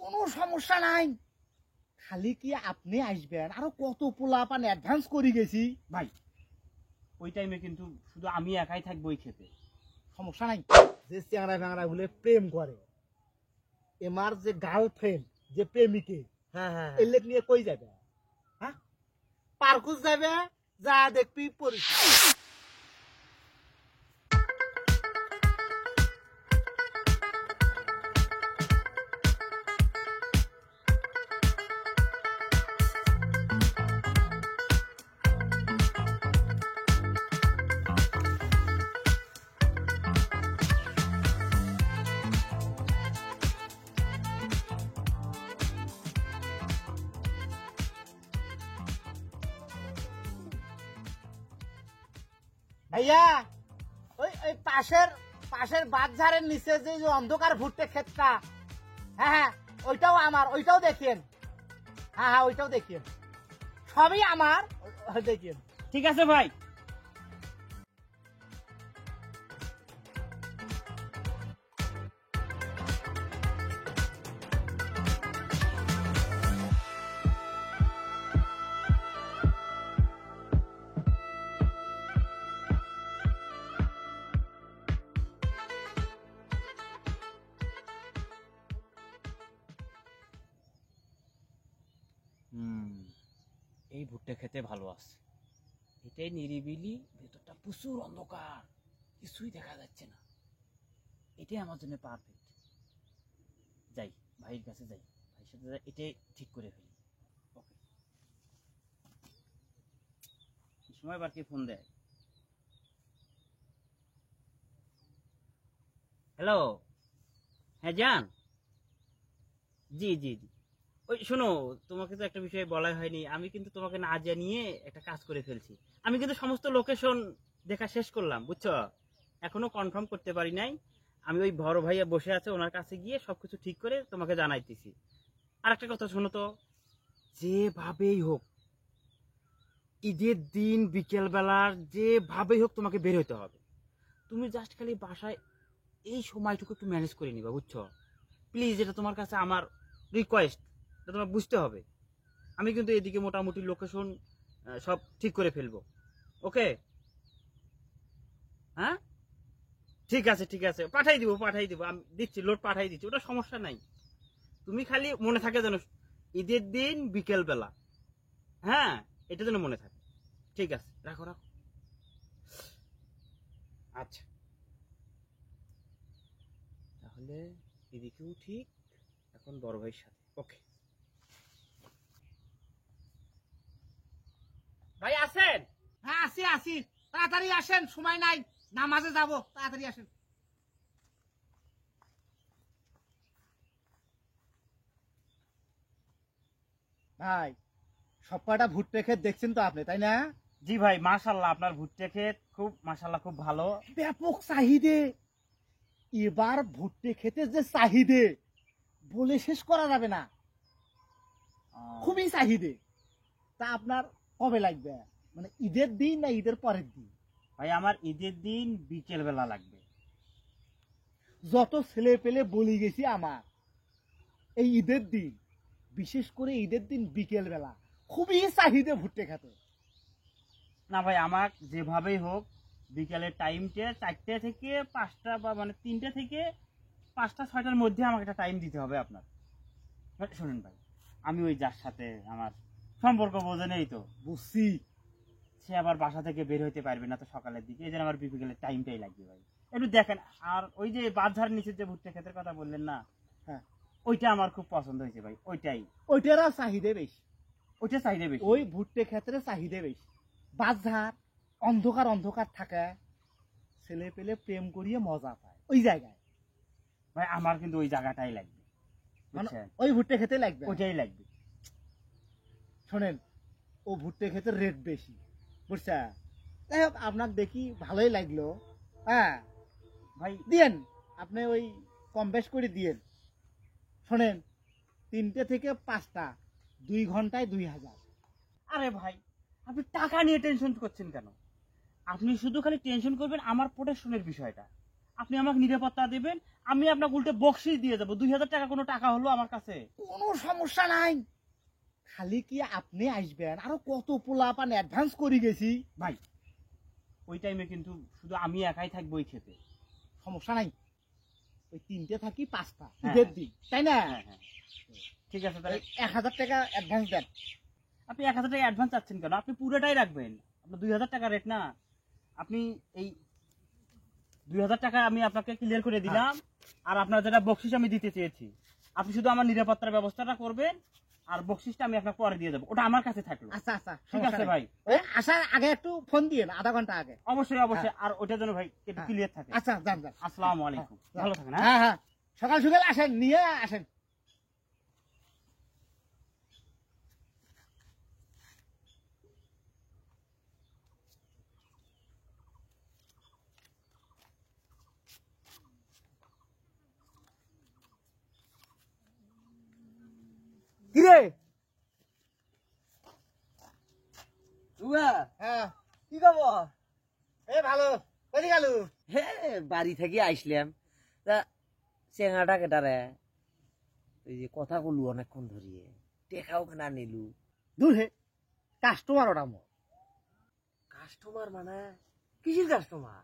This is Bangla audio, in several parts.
কোনো সমস্যা নাই, খালি কি আপনি আসবেন, আরো কত পোলা পান অ্যাডভান্স করে গেছি ভাই ওই টাইমে কিন্তু শুধু আমি একাই থাকবো ওই খেতে। সমস্যা নাই। যে চ্যাংড়া ফ্যাংড়া গুলো প্রেম করে, এমার যে গার্লফ্রেন্ড যে প্রেমিকে, হ্যাঁ হ্যাঁ এলে নিয়ে কই যাবে? হ্যাঁ, পার্কুস যাবে, যা দেখবি পরিস্থিতি। ভাইয়া, ওই ওই পাশের বাঁধঝাড়ের নিচে যে অন্ধকার ভুট্টে ক্ষেতটা, হ্যাঁ হ্যাঁ ওইটাও আমার, ওইটাও দেখেন। হ্যাঁ হ্যাঁ ওইটাও দেখেন, সবই আমার, দেখেন। ঠিক আছে ভাই। এই ভুট্টা খেতে ভালো আছে, এটাই নিরিবিলি, ভেতরটা প্রচুর অন্ধকার, কিছুই দেখা যাচ্ছে না, এটাই আমার জন্য পারফেক্ট। যাই ভাইয়ের কাছে যাই, ভাইয়ের সাথে যাই, এটাই ঠিক করে ফেলি। ওকে, এই সময় আবার কে ফোন দেয়? হ্যালো, হ্যাঁ জান, জি জি জি। ওই শোনো, তোমাকে তো একটা বিষয় বলা হয়নি, আমি কিন্তু তোমাকে না জানিয়ে একটা কাজ করে ফেলছি। আমি কিন্তু সমস্ত লোকেশন দেখা শেষ করলাম, বুঝছো, এখনো কনফার্ম করতে পারি নাই। আমি ওই বড় ভাইয়া বসে আছে, ওনার কাছে গিয়ে সবকিছু ঠিক করে তোমাকে জানাইতেছি। আর একটা কথা শোনো তো, যেভাবেই হোক ঈদের দিন বিকেল বেলার যেভাবেই হোক তোমাকে বের হইতে হবে। তুমি জাস্ট খালি বাসায় এই সময়টুকু একটু ম্যানেজ করে নিবা, বুঝছো, প্লিজ। এটা তোমার কাছে আমার রিকোয়েস্ট, এটা তোমার বুঝতে হবে। আমি কিন্তু এদিকে মোটামুটি লোকেশন সব ঠিক করে ফেলবো। ওকে, হ্যাঁ ঠিক আছে ঠিক আছে, পাঠাই দিব আমি দিচ্ছি, লোড পাঠাই দিচ্ছি, ওটা সমস্যা নাই। তুমি খালি মনে থাকে যেন ঈদের দিন বিকেল বেলা, হ্যাঁ এটা যেন মনে থাকে। ঠিক আছে, রাখো রাখো। আচ্ছা, তাহলে এদিকেও ঠিক, এখন বড় ভাইয়ের সাথে। ওকে ভাই আছেন? হ্যাঁ আসি আসি, তাড়াতাড়ি আসেন, সময় নাই, নামাজে যাব, তাড়াতাড়ি আসেন। ভাই, সব কয়টা ভুট্টে ক্ষেত দেখছেন তো আপনি, তাই না? জি ভাই, মাশাআল্লাহ, আপনার ভুট্টা ক্ষেত খুব মাশাআল্লাহ খুব ভালো। ব্যাপক চাহিদে, এবার ভুট্টে খেতে যে চাহিদে বলে শেষ করা যাবে না, খুবই চাহিদে। তা আপনার কবে লাগবে, মানে ঈদের দিন না ঈদের পরের দিন? ভাই আমার ঈদের দিন বিকেল বেলা লাগবে। যত ছেলে পেলে বলি গেছি আমার, এই ঈদের দিন, বিশেষ করে ঈদের দিন বিকেল বেলা খুবই চাহিদে ভুট্টে খেতে। না ভাই, আমার যেভাবেই হোক বিকেলের টাইমটা 4টে থেকে 5টা, বা মানে 3টে থেকে 5টা 6টার মধ্যে আমাকে একটা টাইম দিতে হবে আপনার। শুনুন ভাই, আমি ওই যার সাথে আমার সম্পর্ক বোঝেনই তো, বুঝছি। সে আবার বাসা থেকে বের হইতে পারবে না তো সকালের দিকে, এই জন্য আমার বিকেলের টাইমটাই লাগবে ভাই, একটু দেখেন। আর ওই যে বাঁধঝাড় নিচে যে ভুট্টা ক্ষেতের কথা বললেন না, হ্যাঁ ওইটা আমার খুব পছন্দ হয়েছে ভাই, ওইটারও চাহিদা বেশি, ওইটা চাহিদা বেশি। ওই ভুট্টে ক্ষেত্রে চাহিদা বেশি। বাজার অন্ধকার অন্ধকার থাকে, ছেলে পেলে প্রেম করিয়ে মজা পায় ওই জায়গায়। ভাই আমার কিন্তু ওই জায়গাটাই লাগবে, মানে বুঝছেন? ওই ভুট্টে খেতে লাগবে, ওইটাই লাগবে। শোনেন, ও ভুট্টে খেতে রেট বেশি, বুঝছেন? যাই হোক, আপনার দেখি ভালোই লাগলো। হ্যাঁ ভাই দিয়েন, আপনি ওই কম বেশ করে দিয়েন। শোনেন, 3টে থেকে 5টা, 2 ঘন্টায় 2000। আরে ভাই, আপনি টাকা নিয়ে টেনশন করছেন কেন? আপনি শুধু খালি টেনশন করবেন আমার প্রোটেকশনের বিষয়টা। আপনি আমাকে নিরাপত্তা দিবেন, আমি আপনাকে উল্টে বকশিস দিয়ে যাবো। 2000 টাকা কোনো টাকা হলো আমার কাছে? কোনো সমস্যা নাই, খালি কি আপনি আসবেন, আরো কত পোলা পান অ্যাডভান্স করে গেছি। ভাই ওই টাইমে কিন্তু শুধু আমি একাই থাকবো ওই খেতে। সমস্যা নাই, ওই 3টে থাকি 5টা হ্যাঁ, ঈদের দিন, তাই না? হ্যাঁ হ্যাঁ ঠিক আছে, তাহলে 1000 টাকা অ্যাডভান্স দেন। আপনি 1000 টাকা অ্যাডভান্স চাচ্ছেন কেন? আপনি পুরোটাই রাখবেন, আপনার 2000 টাকা রেট না। আপনি এই 2000 টাকা আমি আপনাকে ক্লিয়ার করে দিলাম, আর আপনার যেটা বকশিস আমি দিতে চেয়েছি, আপনি শুধু আমার নিরাপত্তার ব্যবস্থাটা করবেন, আর বকশিসটা আমি আপনাকে পরে দিয়ে যাবো, ওটা আমার কাছে থাকলো। আচ্ছা আচ্ছা, ঠিক আছে ভাই। ওই আসার আগে একটু ফোন দিয়েন, আধা ঘন্টা আগে। অবশ্যই অবশ্যই, আর ওইটার জন্য ভাই একটু ক্লিয়ার থাকে। আচ্ছা যান যান। আসসালামু আলাইকুম, ভালো থাকেন। হ্যাঁ হ্যাঁ হ্যাঁ, সকাল সকাল আসেন, নিয়ে আসেন। কিরে হ্যাঁ, কি খবর? এই ভালো, কোথায় গেল? হে, বাড়ি থেকে আইসলাম, তা চেঙাটা কেটারে এই যে কথা কলু অনেকক্ষণ ধরিয়ে, টেকাও কেনা নিলু। দূর হে, কাস্টমার ওটা মোর। কাস্টমার মানে কিসের কাস্টমার?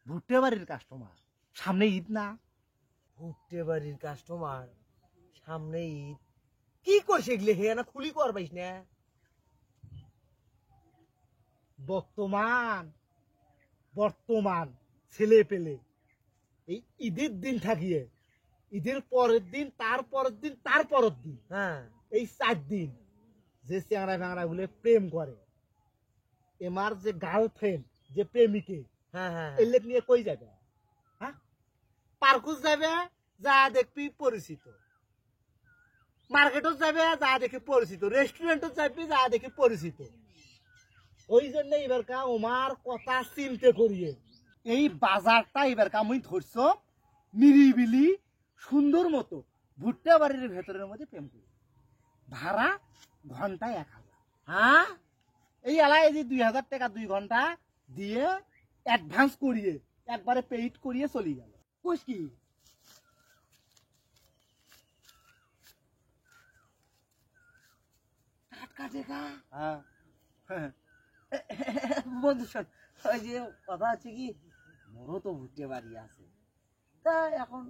ভুট্টে বাড়ির কাস্টমার, সামনে ঈদ না? ভুট্টে বাড়ির কাস্টমার, সামনে ঈদ। কি কইছে এগুলো? হে না খুলি কর পাইস না? বর্তমান বর্তমান ছেলে পেলে এই ঈদের দিন থাকিয়ে, ঈদের পরের দিন, তার পরের দিন, তার পরের দিন, হ্যাঁ, এই 4 দিন যে চ্যাংড়া ফ্যাংড়া গুলো প্রেম করে, এমার যে গার্লফ্রেন্ড, যে প্রেমিকে, হ্যাঁ হ্যাঁ এলেক নিয়ে কই যাবে? হ্যাঁ, পার্কুস যাবে, যা দেখবি পরিচিত। মার্কেটত যাবে, যা দেখি পরিচিত। রেস্টুরেন্টত যাবি, যা দেখি পরিচিত। ওই জন্য এবার কা ওমার কথা চিন্তে করিয়ে এই বাজারটা এবার কা মুই ধরছ নিরিবিলি সুন্দর মতো ভুট্টা বাড়ির ভেতরের মধ্যে প্রেম করি। ভাড়া ঘন্টায় 1000। হ্যাঁ, এই এলাকায় যে 2000 টাকা 2 ঘন্টা দিয়ে অ্যাডভান্স করিয়ে একবারে পেইড করিয়ে চলে গেল। কইস কি? টাটকা টেকা। হ্যাঁ হ্যাঁ, বন্ধু শোন, ওই যে কথা হচ্ছে কি, মোরও তো ভুট্টে বাড়ি আছে, তা এখন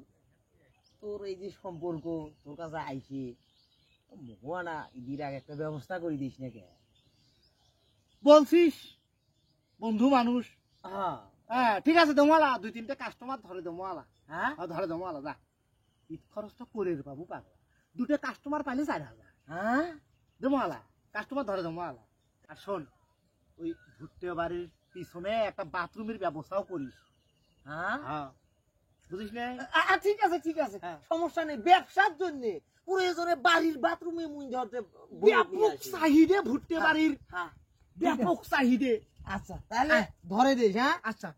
তোর এই যে সম্পর্ক, তোর কাছে আইসি, মহুয়ানা ঈদের আগে একটা ব্যবস্থা করে দিস নাকি? বলছিস বন্ধু মানুষ। হ্যাঁ হ্যাঁ ঠিক আছে, দমালা 2-3টে কাস্টমার ধরে দমালা। হ্যাঁ ধরে দমালা, যা ঈদ খরচটা করে রে বাবু পাগলা। 2টে কাস্টমার পাইলে 4000। হ্যাঁ দমালা কাস্টমার ধরে দমালা। আর শোন, ওই ভুট্টে বাড়ির পিছনে একটা বাথরুমের ব্যবস্থাও করিস। হ্যাঁ, হ্যাঁ, বুঝিস না? ঠিক আছে ঠিক আছে, হ্যাঁ। সমস্যা নেই। ব্যবসার জন্য প্রয়োজনে বাড়ির বাথরুমে মুই ধরতে ব্যাপক চাহিদা ভুট্টে বাড়ির, হ্যাঁ, ব্যাপক চাহিদা। আচ্ছা তাহলে ধরে দিস। হ্যাঁ আচ্ছা